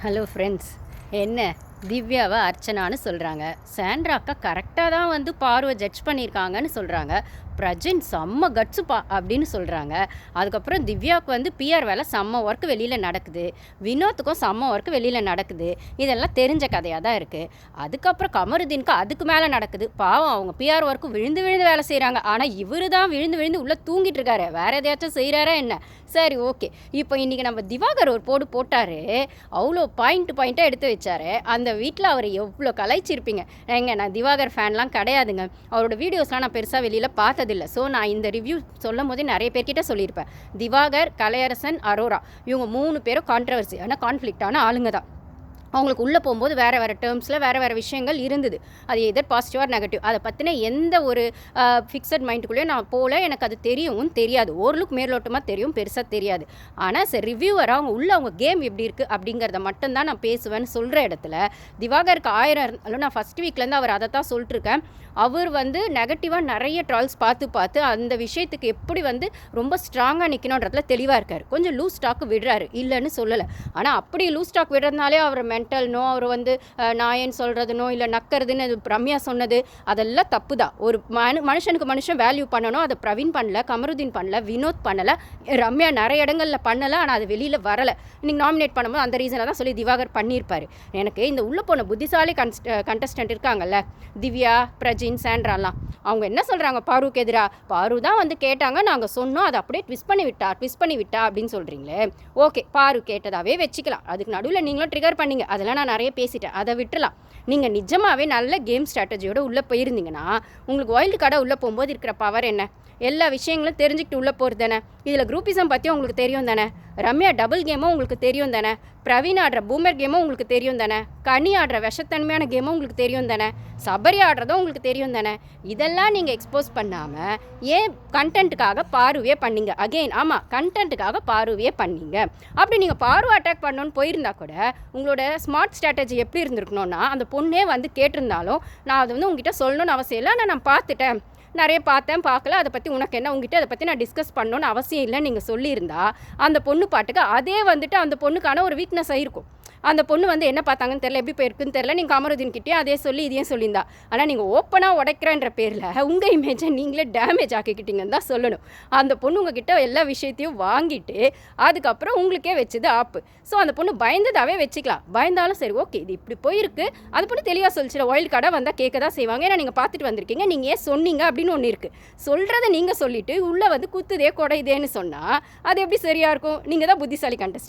Hello friends. என்ன திவ்யாவை அர்ச்சனான்னு சொல்கிறாங்க. சாண்ட்ராக்கா கரெக்டாக தான் வந்து பார்வை ஜட்ஜ் பண்ணியிருக்காங்கன்னு சொல்கிறாங்க. பிரஜின் செம்ம கட்ஸுப்பா அப்படின்னு சொல்கிறாங்க. அதுக்கப்புறம் திவ்யாவுக்கு வந்து பிஆர் வேலை செம்ம ஒர்க் வெளியில் நடக்குது. வினோத்துக்கும் செம்ம ஒர்க் வெளியில் நடக்குது. இதெல்லாம் தெரிஞ்ச கதையாக தான் இருக்குது. அதுக்கப்புறம் கமருதீனுக்கு அதுக்கு மேலே நடக்குது. பாவம், அவங்க பிஆர் ஒர்க்கு விழுந்து விழுந்து வேலை செய்கிறாங்க. ஆனால் இவர் தான் விழுந்து விழுந்து உள்ளே தூங்கிட்டு இருக்காரு. வேறு எதையாச்சும் செய்கிறாரா என்ன? சரி, ஓகே. இப்போ இன்றைக்கி நம்ம திவாகர் ஒரு போட்டார். அவ்வளோ பாயிண்ட்டாக எடுத்து வச்சார். அந்த வீட்டில் அவர் எவ்வளோ கலாய்ச்சிருப்பீங்க. நான் திவாகர் ஃபேன்லாம் கிடையாதுங்க. அவரோட வீடியோஸ்லாம் நான் பெருசாக வெளியில் பார்த்ததில்லை. ஸோ நான் இந்த ரிவ்யூ சொல்லும் போதே நிறைய பேர்கிட்ட சொல்லியிருப்பேன். திவாகர், கலையரசன், அரோரா இவங்க 3 பேரும் கான்ட்ரவர்சி ஆனால் கான்ஃப்ளிக்டான ஆளுங்க தான். அவங்களுக்கு உள்ளே போகும்போது வேறு டேர்ம்ஸில் வேறு விஷயங்கள் இருந்தது. அது எதர் பாசிட்டிவ் ஆர் நெகட்டிவ். அதை பற்றின எந்த ஒரு ஃபிக்ஸட் மைண்டுக்குள்ளேயும் நான் போகல. எனக்கு அது தெரியவும் தெரியாது. ஓரளவுக்கு மேலோட்டமாக தெரியும், பெருசாக தெரியாது. ஆனால் சரி, ரிவ்யூவராக அவங்க கேம் எப்படி இருக்குது அப்படிங்கிறத மட்டும்தான் நான் பேசுவேன்னு சொல்கிற இடத்துல திவாகருக்கு 1000 இருந்தாலும் நான் ஃபஸ்ட் வீக்லேருந்து அவர் அதை தான் சொல்லிட்டுருக்கேன். அவர் வந்து நெகட்டிவாக நிறைய ட்ரால்ஸ் பார்த்து அந்த விஷயத்துக்கு எப்படி வந்து ரொம்ப ஸ்ட்ராங்காக நிற்கணுன்றதுல தெளிவாக இருக்கார். கொஞ்சம் லூஸ் ஸ்டாக்கு விடுறாரு, இல்லைன்னு சொல்லலை. ஆனால் அப்படி லூஸ் ஸ்டாக் விடுறதுனாலே அவர் மென்டல்னோ, அவர் வந்து நாயன்னு சொல்கிறதுனோ, இல்லை நக்கிறதுன்னு ரம்யா சொன்னது அதெல்லாம் தப்பு தான். ஒரு மனுஷனுக்கு மனுஷன் வேல்யூ பண்ணணும். அதை பிரவீன் பண்ணல, கமருதீன் பண்ணல, வினோத் பண்ணலை, ரம்யா நிறைய இடங்களில் பண்ணலை. ஆனால் அது வெளியில் வரலை. இன்னைக்கு நாமினேட் பண்ணும்போது அந்த ரீசனை தான் சொல்லி திவாகர் பண்ணியிருப்பார். எனக்கு இந்த உள்ளே போன புத்திசாலி கண்டஸ்டன்ட் இருக்காங்கல்ல, திவ்யா, பிரஜின், சாண்ட்ராலாம், அவங்க என்ன சொல்கிறாங்க? பாருக்கு எதிராக பாரு தான் வந்து கேட்டாங்க, நாங்கள் சொன்னோம், அதை அப்படியே ட்விஸ்ட் பண்ணி விட்டா அப்படின்னு சொல்கிறீங்களே. ஓகே, பாரு கேட்டதாகவே வச்சுக்கலாம். அதுக்கு நடுவில் நீங்களும் ட்ரிகர் பண்ணீங்க. அதெல்லாம் நான் நிறைய பேசிட்டேன், அதை விட்டுலாம். நீங்கள் நிஜமாகவே நல்ல கேம் ஸ்ட்ராட்டஜியோடு உள்ளே போயிருந்தீங்கன்னா உங்களுக்கு வைல்டு கார்டாக உள்ளே போகும்போது இருக்கிற பவர் என்ன? எல்லா விஷயங்களும் தெரிஞ்சுக்கிட்டு உள்ளே போகிறது தானே. இதில் குரூப்பிசம் பற்றி உங்களுக்கு தெரியும் தானே. ரம்யா டபுள் கேமும் உங்களுக்கு தெரியும் தானே. பிரவீன் ஆடுற பூமர் கேமும் உங்களுக்கு தெரியும் தானே. கனி ஆடுற விஷத்தன்மையான கேமும் உங்களுக்கு தெரியும் தானே. சபரி ஆடுறதும் உங்களுக்கு தெரியும் தானே. இதெல்லாம் நீங்கள் எக்ஸ்போஸ் பண்ணாமல் ஏன் கண்டென்ட்டுக்காக பார்வையே பண்ணீங்க? அகெயின் ஆமாம், கண்டென்ட்டுக்காக பார்வையே பண்ணீங்க. அப்படி நீங்கள் பார்வை அட்டாக் பண்ணணுன்னு போயிருந்தா கூட உங்களோட ஸ்மார்ட் ஸ்ட்ராட்டஜி எப்படி இருந்திருக்கணும்னா, அந்த பொண்ணே வந்து கேட்டிருந்தாலும் நான் அதை வந்து உங்ககிட்ட சொல்லணும்னு அவசியம் இல்லை. நான் பார்த்துட்டேன், நிறைய பார்க்கல, அதை பற்றி உனக்கு என்ன, உங்ககிட்ட அதை பற்றி நான் டிஸ்கஸ் பண்ணணுன்னு அவசியம் இல்லைன்னு நீங்கள் சொல்லியிருந்தா அந்த பொண்ணு பாட்டுக்கு அதே வந்துட்டு அந்த பொண்ணுக்கான ஒரு வீக்னஸ் ஆகிருக்கும். அந்த பொண்ணு வந்து என்ன பார்த்தாங்கன்னு தெரியல, எப்படி போயிருக்குன்னு தெரியல. நீங்கள் கமருதீன்கிட்டே அதே சொல்லி இதையும் சொல்லியிருந்தா. ஆனால் நீங்கள் ஓப்பனாக உடைக்கிறன்ற பேரில் உங்கள் இமேஜை நீங்களே டேமேஜ் ஆக்கிக்கிட்டீங்கன்னு தான் சொல்லணும். அந்த பொண்ணு உங்ககிட்ட எல்லா விஷயத்தையும் வாங்கிட்டு அதுக்கப்புறம் உங்களுக்கே வச்சுது ஆப்பு. ஸோ அந்த பொண்ணு பயந்ததாகவே வச்சுக்கலாம். பயந்தாலும் சரி, ஓகே, இது இப்படி போயிருக்கு. அந்த பொண்ணு தெளிவாக சொல்லிச்சு, வைல்டு கார்டாக வந்தால் கேட்க தான் செய்வாங்க. ஏன்னா நீங்கள் பார்த்துட்டு வந்திருக்கீங்க, நீங்கள் ஏன் சொன்னீங்க அப்படின்னு ஒன்று இருக்குது. சொல்கிறத நீங்கள் சொல்லிவிட்டு உள்ளே வந்து குத்துதே கொடையுதேன்னு சொன்னால் அது எப்படி சரியாக இருக்கும்? நீங்கள் தான் புத்திசாலி கண்டஸ்டன்ட்.